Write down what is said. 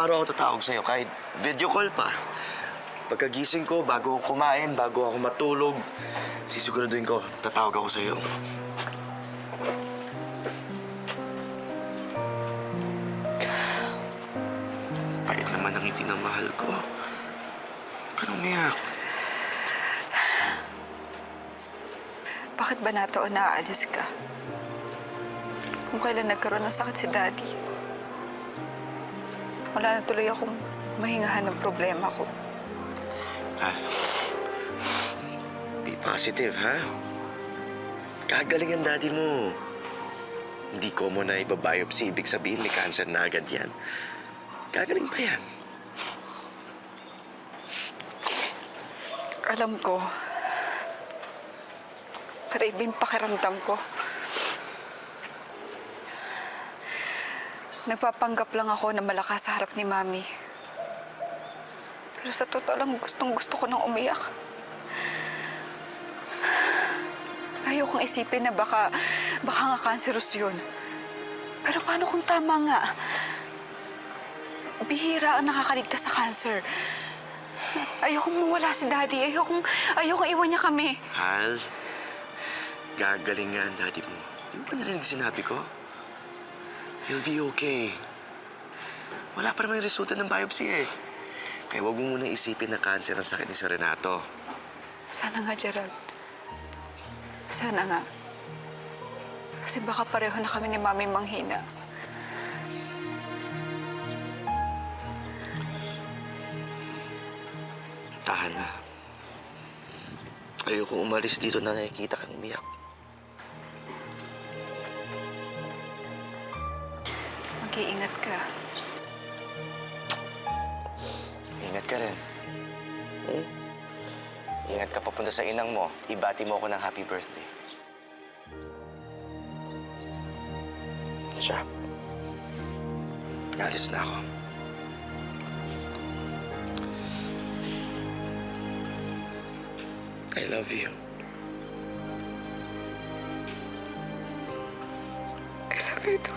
araw-araw ako tatawag sa'yo, kahit video call pa. Pagkagising ko, bago ako kumain, bago ako matulog, sisiguraduhin ko, tatawag ako sa'yo. Pait naman ang ngiti ng mahal ko. Huwag ka nang umiyak. Bakit ba nato naaalis ka? Kung kailan nagkaroon ng sakit si Daddy, wala na tuloy akong mahingahan ng problema ko. Ha? Be positive, ha? Kagaling ang daddy mo. Hindi ko mo na ibabiopsy, ibig sabihin may cancer na agad yan. Kagaling pa yan. Alam ko, pero iba yung pakiramdam ko. Nagpapanggap lang ako na malakas sa harap ni Mami. Pero sa totoo lang, gustong-gusto ko nang umiyak. Ayokong isipin na baka nga cancerous yun. Pero paano kung tama nga? Bihira ang nakakaligtas sa cancer. Ayokong mawala si Daddy. Ayokong iwan niya kami. Hal, gagaling nga ang daddy mo. Di mo ba narinig sinabi ko? He'll be okay. Wala pa naman yung resulta ng biopsy eh. Kaya huwag mo munang isipin na cancer ang sakit ni Sir Renato. Sana nga, Gerald. Sana nga. Kasi baka pareho na kami ni Mami manghina. Tahan na. Ayokong umalis dito na nakikita kang umiyak. Mag-iingat ka. Ingat ka rin. Ingat ka papunta sa inang mo. Ibati mo ako ng happy birthday. Siya. Alis na ako. I love you. I love you too.